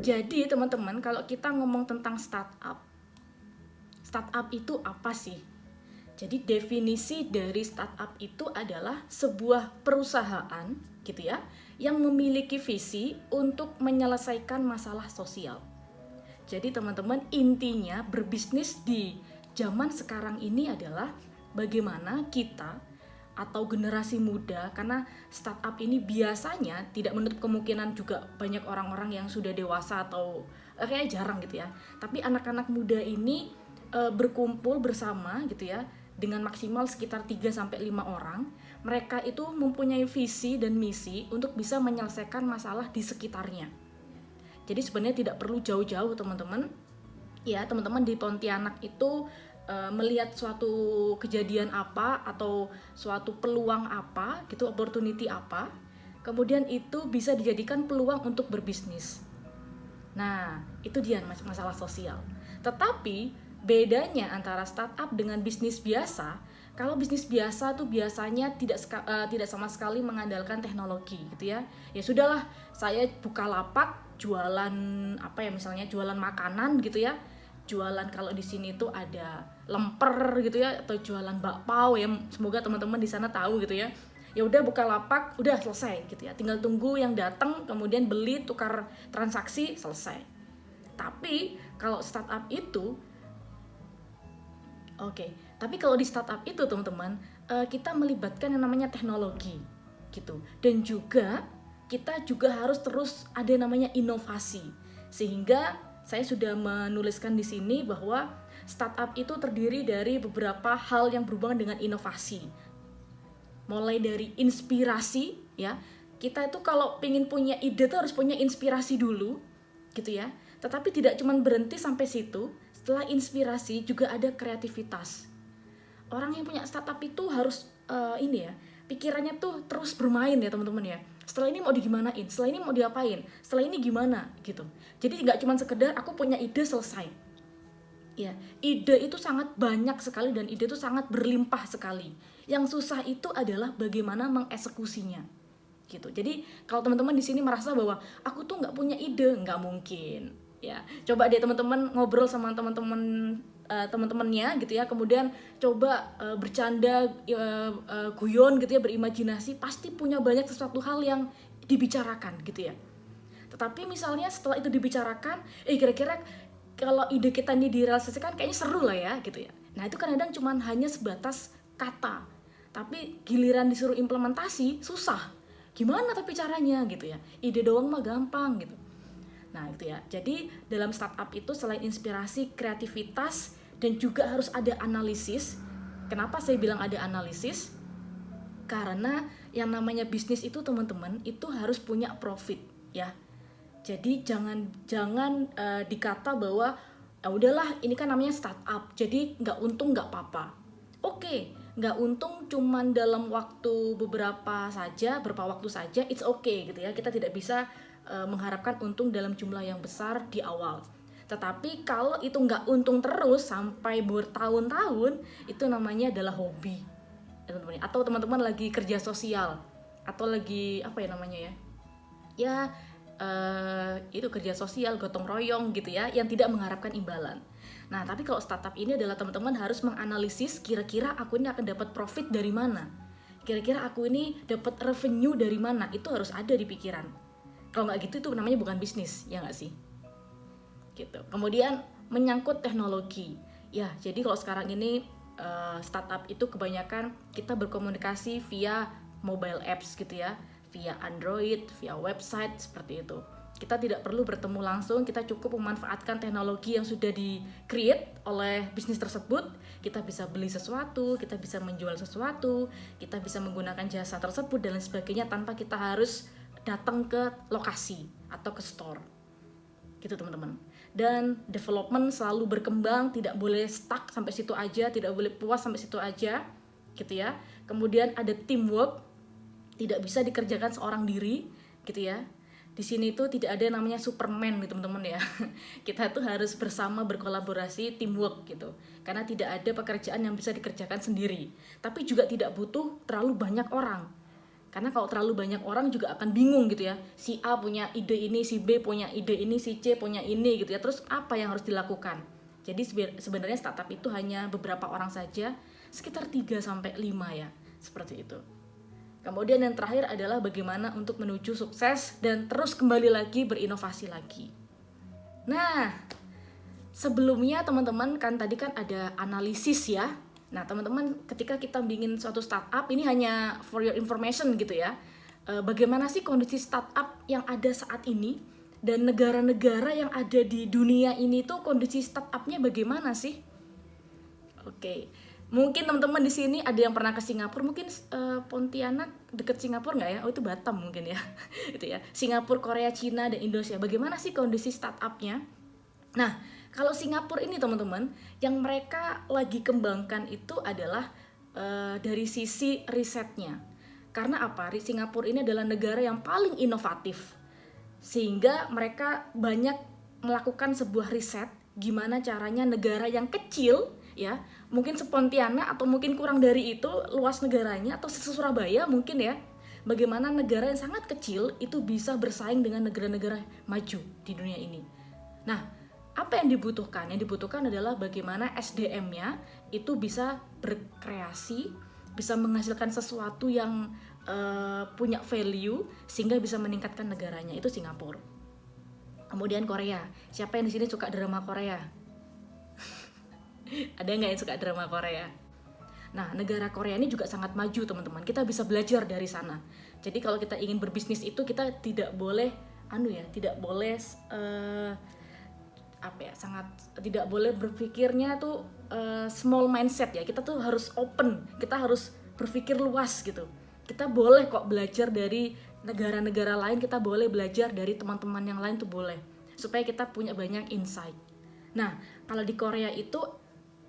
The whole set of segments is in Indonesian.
Jadi teman-teman, kalau kita ngomong tentang startup itu apa sih? Jadi definisi dari startup itu adalah sebuah perusahaan gitu ya, yang memiliki visi untuk menyelesaikan masalah sosial. Jadi teman-teman, intinya berbisnis di zaman sekarang ini adalah bagaimana kita atau generasi muda, karena startup ini biasanya tidak menutup kemungkinan juga banyak orang-orang yang sudah dewasa atau kayaknya jarang gitu ya. Tapi anak-anak muda ini berkumpul bersama gitu ya dengan maksimal sekitar 3-5 orang. Mereka itu mempunyai visi dan misi untuk bisa menyelesaikan masalah di sekitarnya. Jadi sebenarnya tidak perlu jauh-jauh teman-teman. Ya, teman-teman di Pontianak itu melihat suatu kejadian apa atau suatu peluang apa gitu, opportunity apa, kemudian itu bisa dijadikan peluang untuk berbisnis. Nah, itu dia masalah sosial. Tetapi bedanya antara startup dengan bisnis biasa, kalau bisnis biasa tuh biasanya tidak sama sekali mengandalkan teknologi gitu ya. Ya sudahlah, saya buka lapak jualan apa ya, misalnya jualan makanan gitu ya. Jualan kalau di sini tuh ada lemper gitu ya, atau jualan bakpao ya. Semoga teman-teman di sana tahu gitu ya. Ya udah, buka lapak, udah selesai gitu ya. Tinggal tunggu yang datang, kemudian beli, tukar transaksi, selesai. Tapi kalau startup itu tapi kalau di startup itu teman-teman, kita melibatkan yang namanya teknologi gitu. Dan juga kita juga harus terus ada namanya inovasi. Sehingga saya sudah menuliskan di sini bahwa startup itu terdiri dari beberapa hal yang berhubungan dengan inovasi. Mulai dari inspirasi ya. Kita itu kalau pengen punya ide tuh harus punya inspirasi dulu gitu ya. Tetapi tidak cuma berhenti sampai situ. Setelah inspirasi juga ada kreativitas. Orang yang punya startup itu harus pikirannya tuh terus bermain ya teman-teman ya. Setelah ini mau digimanain, setelah ini mau diapain, setelah ini gimana gitu. Jadi nggak cuma sekedar aku punya ide selesai. Ya, ide itu sangat banyak sekali dan ide itu sangat berlimpah sekali. Yang susah itu adalah bagaimana mengeksekusinya. Gitu. Jadi kalau teman-teman di sini merasa bahwa aku tuh nggak punya ide, nggak mungkin. Ya, coba deh teman-teman ngobrol sama teman-temannya gitu ya, kemudian coba bercanda, guyon gitu ya, berimajinasi, pasti punya banyak sesuatu hal yang dibicarakan gitu ya. Tetapi misalnya setelah itu dibicarakan, kira-kira kalau ide kita ini direalisasikan kayaknya seru lah ya gitu ya. Nah itu kadang-kadang cuma hanya sebatas kata, tapi giliran disuruh implementasi susah. Gimana tapi caranya gitu ya, ide doang mah gampang gitu. Nah itu ya, jadi dalam startup itu selain inspirasi, kreativitas, dan juga harus ada analisis. Kenapa saya bilang ada analisis? Karena yang namanya bisnis itu teman-teman, itu harus punya profit ya. Jadi jangan dikata bahwa udahlah ini kan namanya startup, jadi nggak untung nggak apa-apa. Oke, nggak untung cuman dalam beberapa waktu saja, it's okay gitu ya. Kita tidak bisa mengharapkan untung dalam jumlah yang besar di awal. Tetapi kalau itu nggak untung terus sampai bertahun-tahun, itu namanya adalah hobi, teman-teman. Atau teman-teman lagi kerja sosial, atau lagi apa ya namanya ya? Ya itu kerja sosial, gotong royong gitu ya, yang tidak mengharapkan imbalan. Nah, tapi kalau startup ini adalah teman-teman harus menganalisis kira-kira aku ini akan dapat profit dari mana. Kira-kira aku ini dapat revenue dari mana, itu harus ada di pikiran. Kalau nggak gitu itu namanya bukan bisnis, ya nggak sih? Gitu. Kemudian menyangkut teknologi. Ya, jadi kalau sekarang ini startup itu kebanyakan kita berkomunikasi via mobile apps gitu ya, via Android, via website seperti itu. Kita tidak perlu bertemu langsung, kita cukup memanfaatkan teknologi yang sudah di-create oleh bisnis tersebut. Kita bisa beli sesuatu, kita bisa menjual sesuatu, kita bisa menggunakan jasa tersebut dan lain sebagainya tanpa kita harus datang ke lokasi atau ke store. Gitu teman-teman. Dan development selalu berkembang, tidak boleh stuck sampai situ aja, tidak boleh puas sampai situ aja, gitu ya. Kemudian ada teamwork, tidak bisa dikerjakan seorang diri gitu ya. Di sini tuh tidak ada namanya Superman gitu teman-teman ya. Kita tuh harus bersama, berkolaborasi, teamwork gitu. Karena tidak ada pekerjaan yang bisa dikerjakan sendiri. Tapi juga tidak butuh terlalu banyak orang. Karena kalau terlalu banyak orang juga akan bingung gitu ya. Si A punya ide ini, si B punya ide ini, si C punya ini gitu ya. Terus apa yang harus dilakukan? Jadi sebenarnya startup itu hanya beberapa orang saja, sekitar 3 sampai 5 ya. Seperti itu. Kemudian yang terakhir adalah bagaimana untuk menuju sukses dan terus kembali lagi berinovasi lagi. Nah, sebelumnya teman-teman kan tadi kan ada analisis ya. Nah teman-teman ketika kita bikin suatu startup, ini hanya for your information gitu ya. Bagaimana sih kondisi startup yang ada saat ini dan negara-negara yang ada di dunia ini tuh kondisi startupnya bagaimana sih? Oke. Mungkin teman-teman di sini ada yang pernah ke Singapura, mungkin Pontianak deket Singapura nggak ya? Oh itu Batam mungkin ya, itu ya. Singapura, Korea, Cina, dan Indonesia. Bagaimana sih kondisi startupnya? Nah, kalau Singapura ini teman-teman, yang mereka lagi kembangkan itu adalah dari sisi risetnya. Karena apa? Singapura ini adalah negara yang paling inovatif, sehingga mereka banyak melakukan sebuah riset gimana caranya negara yang kecil ya, mungkin sePontianak atau mungkin kurang dari itu luas negaranya atau se-Surabaya mungkin ya, bagaimana negara yang sangat kecil itu bisa bersaing dengan negara-negara maju di dunia ini. Nah, apa yang dibutuhkan? Yang dibutuhkan adalah bagaimana SDM-nya itu bisa berkreasi, bisa menghasilkan sesuatu yang punya value sehingga bisa meningkatkan negaranya. Itu Singapura. Kemudian Korea. Siapa yang di sini suka drama Korea? Ada nggak yang suka drama Korea? Nah, negara Korea ini juga sangat maju teman-teman. Kita bisa belajar dari sana. Jadi kalau kita ingin berbisnis itu kita tidak boleh tidak boleh sangat tidak boleh berpikirnya tuh small mindset ya. Kita tuh harus open, kita harus berpikir luas gitu. Kita boleh kok belajar dari negara-negara lain, kita boleh belajar dari teman-teman yang lain tuh boleh, supaya kita punya banyak insight. Nah, kalau di Korea itu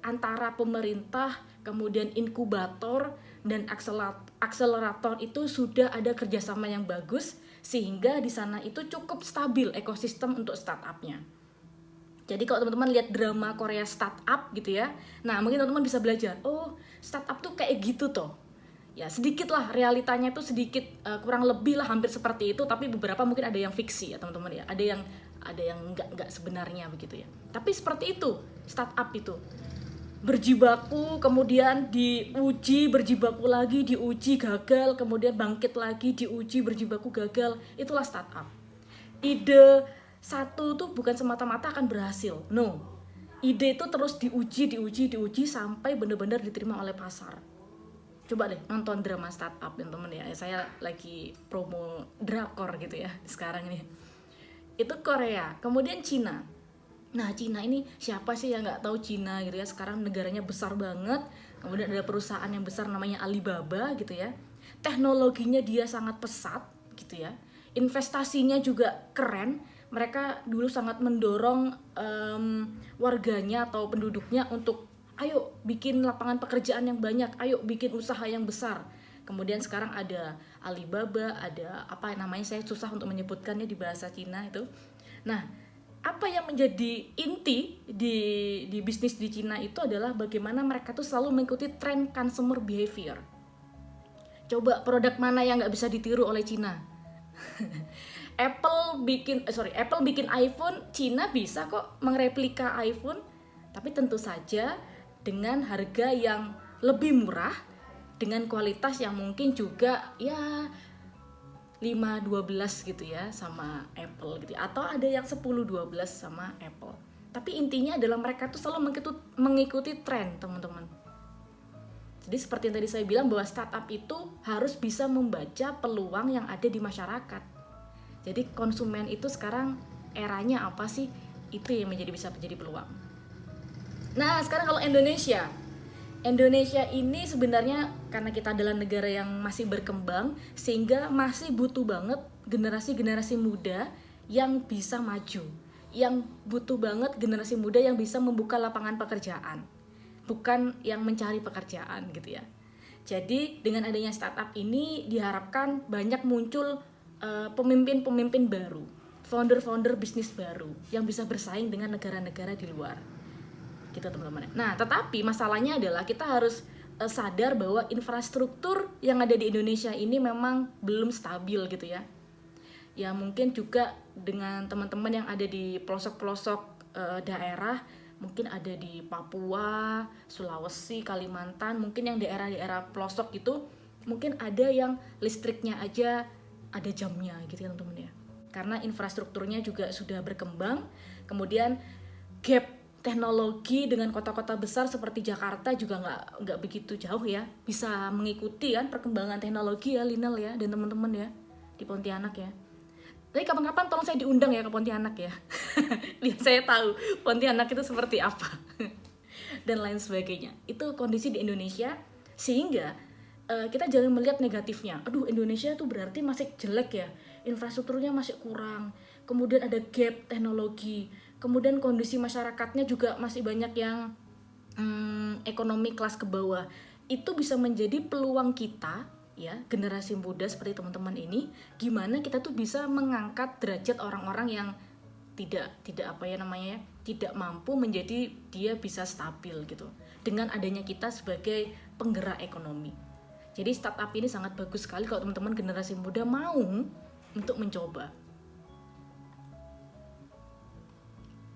antara pemerintah, kemudian inkubator dan akselerator itu sudah ada kerjasama yang bagus, sehingga di sana itu cukup stabil ekosistem untuk startupnya. Jadi kalau teman-teman lihat drama Korea startup gitu ya, nah mungkin teman-teman bisa belajar, oh startup tuh kayak gitu toh. Ya sedikit lah realitanya tuh sedikit kurang lebih lah hampir seperti itu, tapi beberapa mungkin ada yang fiksi ya teman-teman ya, ada yang nggak sebenarnya begitu ya. Tapi seperti itu startup itu. Berjibaku, kemudian diuji, berjibaku lagi, diuji, gagal, kemudian bangkit lagi, diuji, berjibaku, gagal. Itulah startup. Ide satu tuh bukan semata-mata akan berhasil. No. Ide itu terus diuji sampai benar-benar diterima oleh pasar. Coba deh nonton drama startup teman-teman ya. Saya lagi promo drakor gitu ya sekarang ini. Itu Korea, kemudian Cina. Nah Cina ini siapa sih yang nggak tahu Cina gitu ya, sekarang negaranya besar banget, kemudian ada perusahaan yang besar namanya Alibaba gitu ya, teknologinya dia sangat pesat gitu ya, investasinya juga keren, mereka dulu sangat mendorong warganya atau penduduknya untuk ayo bikin lapangan pekerjaan yang banyak, ayo bikin usaha yang besar. Kemudian sekarang ada Alibaba, ada apa namanya, saya susah untuk menyebutkannya di bahasa Cina itu. Nah, apa yang menjadi inti di bisnis di Cina itu adalah bagaimana mereka tuh selalu mengikuti tren consumer behavior. Coba produk mana yang nggak bisa ditiru oleh Cina? Apple bikin iPhone, Cina bisa kok mereplika iPhone, tapi tentu saja dengan harga yang lebih murah, dengan kualitas yang mungkin juga ya 5-12 gitu ya sama Apple gitu, atau ada yang 10-12 sama Apple. Tapi intinya adalah mereka tuh selalu mengikuti tren teman-teman. Jadi seperti yang tadi saya bilang bahwa startup itu harus bisa membaca peluang yang ada di masyarakat. Jadi konsumen itu sekarang eranya apa sih, itu yang bisa menjadi peluang. Nah sekarang kalau Indonesia ini sebenarnya karena kita adalah negara yang masih berkembang, sehingga masih butuh banget generasi-generasi muda yang bisa maju, yang butuh banget generasi muda yang bisa membuka lapangan pekerjaan, bukan yang mencari pekerjaan gitu ya. Jadi dengan adanya startup ini diharapkan banyak muncul pemimpin-pemimpin baru, founder-founder bisnis baru yang bisa bersaing dengan negara-negara di luar. Gitu teman-teman. Nah, tetapi masalahnya adalah kita harus sadar bahwa infrastruktur yang ada di Indonesia ini memang belum stabil gitu ya. Ya mungkin juga dengan teman-teman yang ada di pelosok-pelosok daerah, mungkin ada di Papua, Sulawesi, Kalimantan, mungkin yang daerah-daerah pelosok itu mungkin ada yang listriknya aja ada jamnya gitu ya teman-teman ya. Karena infrastrukturnya juga sudah berkembang, kemudian gap teknologi dengan kota-kota besar seperti Jakarta juga nggak begitu jauh ya, bisa mengikuti kan perkembangan teknologi ya Linal ya dan teman-teman ya di Pontianak ya. Tapi kapan-kapan tolong saya diundang ya ke Pontianak ya. Biar saya tahu Pontianak itu seperti apa. Dan lain sebagainya. Itu kondisi di Indonesia. Sehingga kita jangan melihat negatifnya. Aduh, Indonesia tuh berarti masih jelek ya. Infrastrukturnya masih kurang. Kemudian ada gap teknologi. Kemudian kondisi masyarakatnya juga masih banyak yang ekonomi kelas ke bawah. Itu bisa menjadi peluang kita ya, generasi muda seperti teman-teman ini, gimana kita tuh bisa mengangkat derajat orang-orang yang tidak tidak mampu menjadi dia bisa stabil gitu dengan adanya kita sebagai penggerak ekonomi. Jadi startup ini sangat bagus sekali kalau teman-teman generasi muda mau untuk mencoba.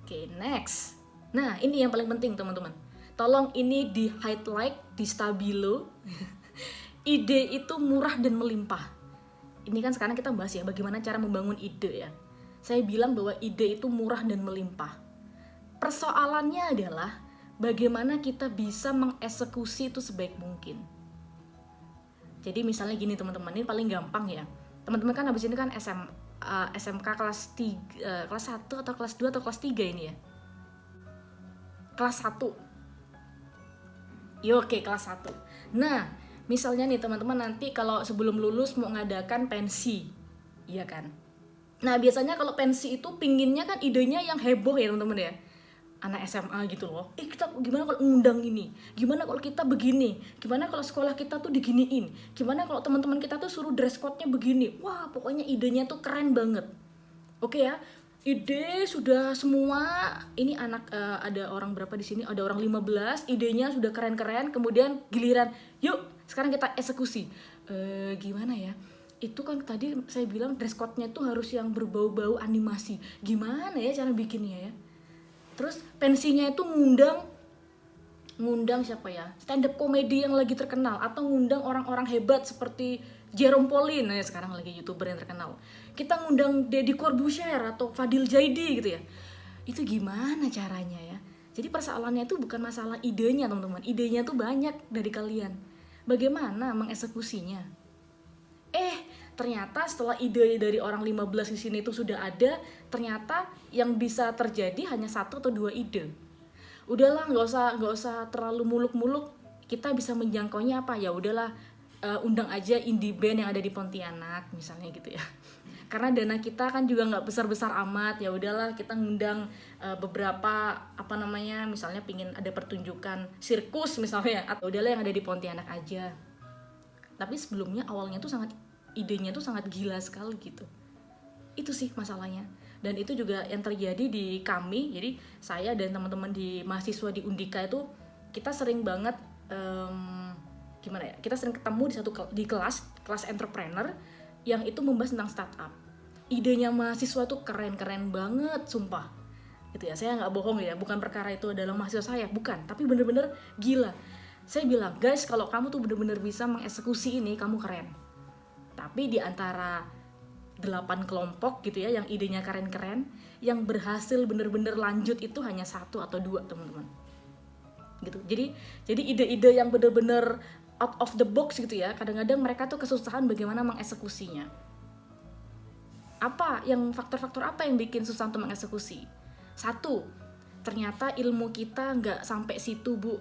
Oke, next. Nah, ini yang paling penting teman-teman. Tolong ini di highlight, di stabilo. Ide itu murah dan melimpah. Ini kan sekarang kita bahas ya bagaimana cara membangun ide ya. Saya bilang bahwa ide itu murah dan melimpah. Persoalannya adalah bagaimana kita bisa mengeksekusi itu sebaik mungkin. Jadi misalnya gini teman-teman, ini paling gampang ya. Teman-teman kan habis ini kan SMK kelas 3, kelas 1 atau kelas 2 atau kelas 3 ini ya. Kelas 1. Oke, kelas 1. Nah, misalnya nih teman-teman nanti kalau sebelum lulus mau ngadakan pensi, iya kan? Nah biasanya kalau pensi itu pinginnya kan idenya yang heboh ya teman-teman ya. Anak SMA gitu loh. Kita gimana kalau ngundang ini? Gimana kalau kita begini? Gimana kalau sekolah kita tuh diginiin? Gimana kalau teman-teman kita tuh suruh dress code-nya begini? Wah pokoknya idenya tuh keren banget. Oke ya. Ide sudah semua, ini anak ada orang berapa di sini? Ada orang 15, idenya sudah keren-keren, kemudian giliran, yuk sekarang kita eksekusi. Gimana ya? Itu kan tadi saya bilang dress code-nya tuh harus yang berbau-bau animasi. Gimana ya cara bikinnya ya? Terus pensinya itu ngundang siapa ya? Stand up comedy yang lagi terkenal atau ngundang orang-orang hebat seperti Jerome Pauline, ya sekarang lagi YouTuber yang terkenal. Kita ngundang Deddy Corbuzier atau Fadil Jaidi gitu ya. Itu gimana caranya ya? Jadi persoalannya itu bukan masalah idenya teman-teman. Idenya tuh banyak dari kalian. Bagaimana mengeksekusinya? Ternyata setelah ide dari orang 15 di sini itu sudah ada, ternyata yang bisa terjadi hanya 1 atau 2 ide. Udahlah, nggak usah terlalu muluk-muluk. Kita bisa menjangkaunya apa? Ya udahlah, undang aja indie band yang ada di Pontianak misalnya gitu ya. Karena dana kita kan juga nggak besar-besar amat, ya udahlah kita ngundang beberapa misalnya pingin ada pertunjukan sirkus misalnya, atau udahlah yang ada di Pontianak aja. Tapi sebelumnya awalnya tuh idenya tuh sangat gila sekali gitu. Itu sih masalahnya. Dan itu juga yang terjadi di kami. Jadi saya dan teman-teman di mahasiswa di Undika itu kita sering banget kita sering ketemu di kelas entrepreneur yang itu membahas tentang startup. Idenya mahasiswa tuh keren-keren banget, sumpah. Gitu ya, saya nggak bohong ya, bukan perkara itu adalah mahasiswa saya, bukan. Tapi bener-bener gila. Saya bilang, guys, kalau kamu tuh bener-bener bisa mengeksekusi ini, kamu keren. Tapi di antara 8 kelompok gitu ya, yang idenya keren-keren, yang berhasil bener-bener lanjut itu hanya 1 atau 2 teman-teman. Gitu. Jadi ide-ide yang bener-bener out of the box gitu ya, kadang-kadang mereka tuh kesusahan bagaimana mengeksekusinya. Faktor-faktor apa yang bikin susah untuk mengeksekusi? 1, ternyata ilmu kita nggak sampai situ, Bu.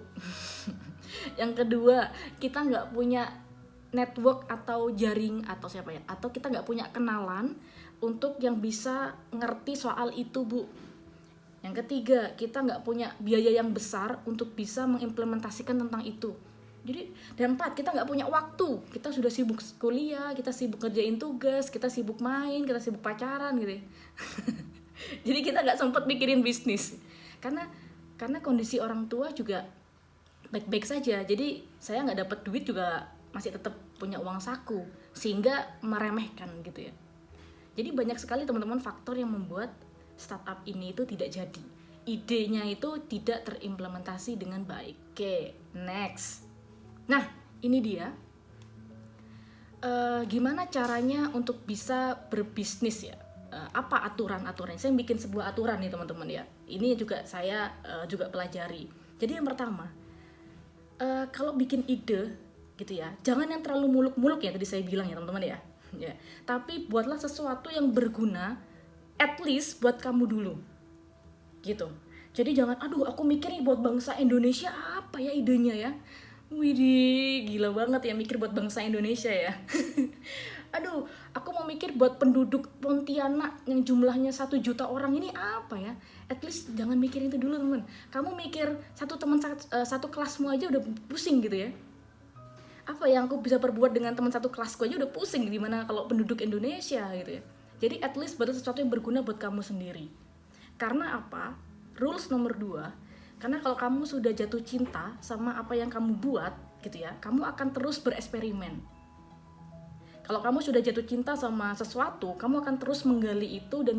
Yang kedua, kita nggak punya network atau jaring atau atau kita nggak punya kenalan untuk yang bisa ngerti soal itu, Bu. Yang ketiga, kita nggak punya biaya yang besar untuk bisa mengimplementasikan tentang itu. Jadi, dan 4, kita nggak punya waktu. Kita sudah sibuk kuliah, kita sibuk kerjain tugas, kita sibuk main, kita sibuk pacaran gitu. Jadi kita nggak sempat mikirin bisnis. Karena kondisi orang tua juga baik-baik saja. Jadi saya nggak dapat duit juga masih tetap punya uang saku, sehingga meremehkan gitu ya. Jadi banyak sekali teman-teman faktor yang membuat startup ini itu tidak jadi. Idenya itu tidak terimplementasi dengan baik. Oke, next. Nah, ini dia. Gimana caranya untuk bisa berbisnis ya? Apa aturan-aturannya? Saya bikin sebuah aturan nih teman-teman ya. Ini juga saya juga pelajari. Jadi yang pertama, kalau bikin ide gitu ya, jangan yang terlalu muluk-muluk ya tadi saya bilang ya teman-teman ya. Ya. Tapi buatlah sesuatu yang berguna, at least buat kamu dulu. Gitu. Jadi jangan, aduh aku mikir nih buat bangsa Indonesia apa ya idenya ya. Widih, gila banget ya mikir buat bangsa Indonesia ya. Aduh, aku mau mikir buat penduduk Pontianak yang jumlahnya 1 juta orang ini apa ya. At least jangan mikir itu dulu teman. Kamu mikir satu kelasmu aja udah pusing gitu ya. Apa yang aku bisa perbuat dengan teman satu kelasku aja udah pusing, gimana kalau penduduk Indonesia gitu ya. Jadi at least buat sesuatu yang berguna buat kamu sendiri. Karena apa? Rules nomor 2, karena kalau kamu sudah jatuh cinta sama apa yang kamu buat gitu ya, kamu akan terus bereksperimen. Kalau kamu sudah jatuh cinta sama sesuatu, kamu akan terus menggali itu dan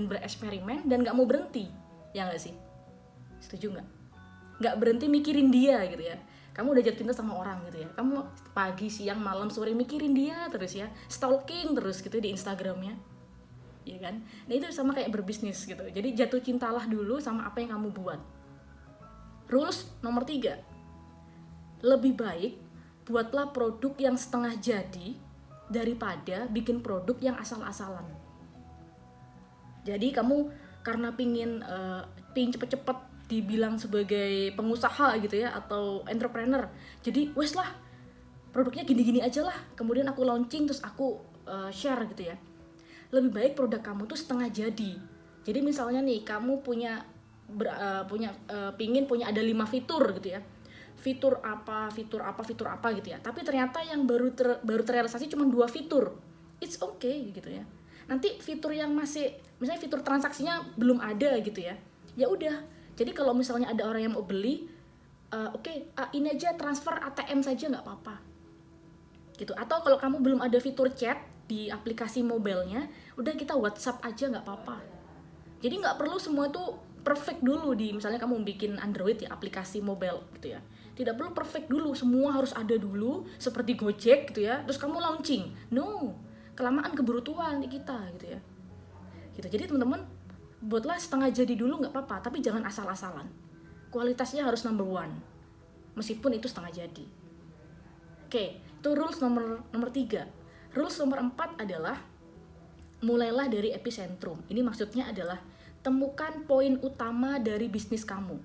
bereksperimen dan gak mau berhenti. Ya gak sih? Setuju gak? Gak berhenti mikirin dia gitu ya. Kamu udah jatuh cinta sama orang gitu ya, kamu pagi, siang, malam, sore mikirin dia terus ya, stalking terus gitu di Instagramnya, ya kan? Nah itu sama kayak berbisnis gitu. Jadi jatuh cintalah dulu sama apa yang kamu buat. Rules nomor 3, lebih baik buatlah produk yang setengah jadi daripada bikin produk yang asal-asalan. Jadi kamu karena pingin cepet-cepet dibilang sebagai pengusaha gitu ya, atau entrepreneur, jadi wes lah produknya gini-gini aja lah, kemudian aku launching terus aku share gitu ya. Lebih baik produk kamu tuh setengah jadi. Jadi misalnya nih kamu pingin punya ada 5 fitur gitu ya, fitur apa gitu ya, tapi ternyata yang baru terrealisasi cuma 2 fitur, it's okay gitu ya. Nanti fitur yang masih, misalnya fitur transaksinya belum ada gitu ya, ya udah. Jadi kalau misalnya ada orang yang mau beli, ini aja transfer ATM saja nggak apa-apa gitu. Atau kalau kamu belum ada fitur chat di aplikasi mobilenya, udah kita WhatsApp aja nggak apa-apa. Jadi nggak perlu semua itu perfect dulu di, misalnya kamu bikin Android ya, aplikasi mobile gitu ya. Tidak perlu perfect dulu, semua harus ada dulu seperti Gojek gitu ya, terus kamu launching. No, kelamaan keburu tua nih kita gitu ya. Gitu. Jadi teman-teman, buatlah setengah jadi dulu nggak apa-apa, tapi jangan asal-asalan. Kualitasnya harus number 1, meskipun itu setengah jadi. Oke, itu rules nomor 3. Rules nomor 4 adalah mulailah dari epicentrum. Ini maksudnya adalah temukan poin utama dari bisnis kamu.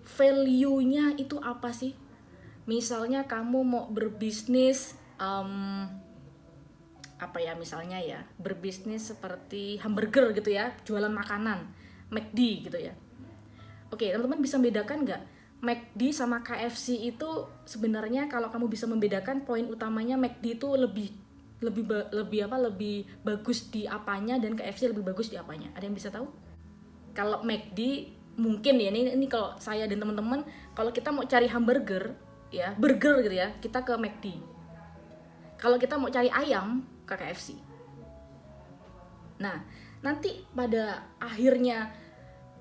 Value-nya itu apa sih? Misalnya kamu mau berbisnis misalnya ya, berbisnis seperti hamburger gitu ya, jualan makanan, McD gitu ya. Oke, teman-teman bisa membedakan nggak? McD sama KFC itu sebenarnya kalau kamu bisa membedakan, poin utamanya McD itu lebih bagus di apanya dan KFC lebih bagus di apanya. Ada yang bisa tahu? Kalau McD mungkin ya, ini kalau saya dan teman-teman, kalau kita mau cari hamburger ya, burger gitu ya, kita ke McD. Kalau kita mau cari ayam, ke KFC. Nah, nanti pada akhirnya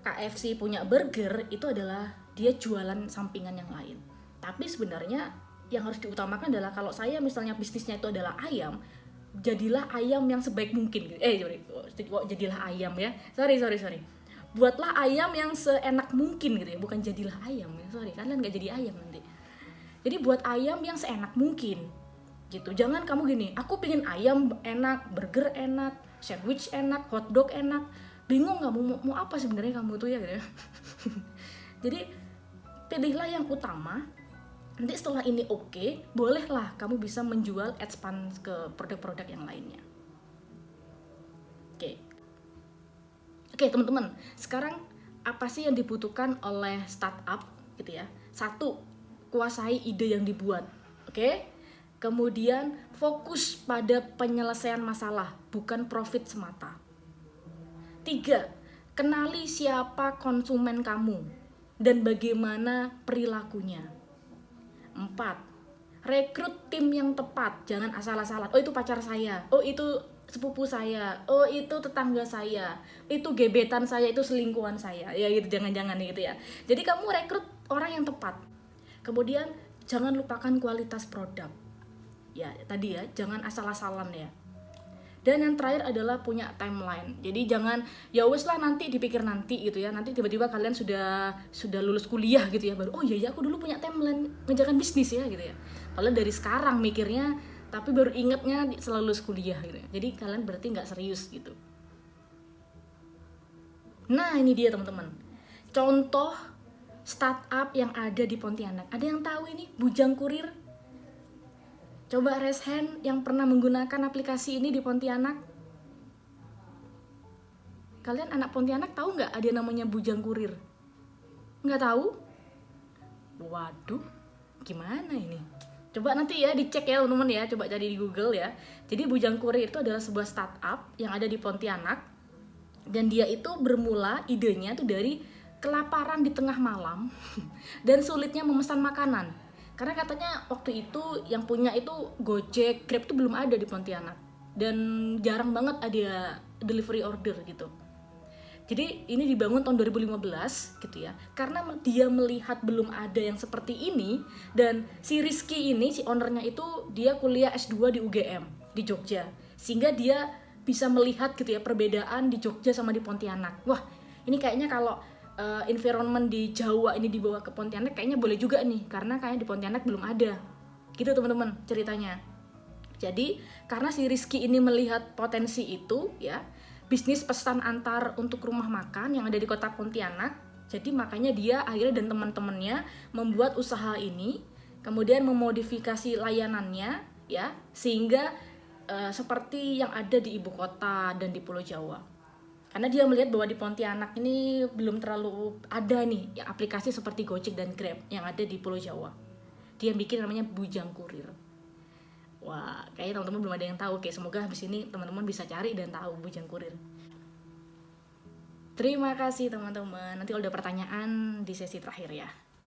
KFC punya burger, itu adalah dia jualan sampingan yang lain. Tapi sebenarnya yang harus diutamakan adalah, kalau saya misalnya bisnisnya itu adalah ayam, jadilah ayam yang sebaik mungkin. Jadilah ayam ya. Sorry. Buatlah ayam yang seenak mungkin gitu ya, bukan jadilah ayam ya. Sorry, kalian nggak jadi ayam nanti. Jadi buat ayam yang seenak mungkin gitu. Jangan kamu gini, aku pingin ayam enak, burger enak, sandwich enak, hotdog enak. Bingung nggak mau apa sebenarnya kamu tuh ya gitu. Jadi pilihlah yang utama. Nanti setelah ini oke, bolehlah kamu bisa menjual expand ke produk-produk yang lainnya. Oke, teman-teman, sekarang apa sih yang dibutuhkan oleh startup gitu ya? 1, kuasai ide yang dibuat. Oke? Kemudian fokus pada penyelesaian masalah, bukan profit semata. 3, kenali siapa konsumen kamu. dan bagaimana perilakunya. 4. Rekrut tim yang tepat, jangan asal-asalan. Oh itu pacar saya, oh itu sepupu saya, oh itu tetangga saya, itu gebetan saya, itu selingkuhan saya. Ya gitu, jangan-jangan gitu ya. Jadi kamu rekrut orang yang tepat. Kemudian jangan lupakan kualitas produk. Ya tadi ya, jangan asal-asalan ya. Dan yang terakhir adalah punya timeline. Jadi jangan ya wes lah nanti dipikir nanti gitu ya. Nanti tiba-tiba kalian sudah lulus kuliah gitu ya baru oh iya ya aku dulu punya timeline ngejalan bisnis ya gitu ya. Padahal dari sekarang mikirnya tapi baru ingetnya setelah lulus kuliah gitu ya. Jadi kalian berarti nggak serius gitu. Nah ini dia teman-teman. Contoh startup yang ada di Pontianak. Ada yang tahu ini Bujang Kurir? Coba raise hand yang pernah menggunakan aplikasi ini di Pontianak. Kalian anak Pontianak tahu nggak ada yang namanya Bujang Kurir? Nggak tahu? Waduh, gimana ini? Coba nanti ya dicek ya teman-teman ya, coba cari di Google ya. Jadi Bujang Kurir itu adalah sebuah startup yang ada di Pontianak. Dan dia itu bermula idenya tuh dari kelaparan di tengah malam dan sulitnya memesan makanan. Karena katanya waktu itu yang punya itu Gojek, Grab itu belum ada di Pontianak. Dan jarang banget ada delivery order gitu. Jadi ini dibangun tahun 2015 gitu ya. Karena dia melihat belum ada yang seperti ini. Dan si Rizky ini, si ownernya itu dia kuliah S2 di UGM di Jogja. Sehingga dia bisa melihat gitu ya perbedaan di Jogja sama di Pontianak. Wah ini kayaknya kalau environment di Jawa ini dibawa ke Pontianak kayaknya boleh juga nih, karena kayaknya di Pontianak belum ada gitu teman-teman ceritanya. Jadi karena si Rizky ini melihat potensi itu ya, bisnis pesan antar untuk rumah makan yang ada di kota Pontianak, jadi makanya dia akhirnya dan teman-temannya membuat usaha ini, kemudian memodifikasi layanannya ya, sehingga seperti yang ada di ibu kota dan di Pulau Jawa. Karena dia melihat bahwa di Pontianak ini belum terlalu ada nih ya, aplikasi seperti Gojek dan Grab yang ada di Pulau Jawa. Dia bikin namanya Bujang Kurir. Wah, kayaknya teman-teman belum ada yang tahu. Oke, semoga habis ini teman-teman bisa cari dan tahu Bujang Kurir. Terima kasih teman-teman. Nanti kalau ada pertanyaan di sesi terakhir ya.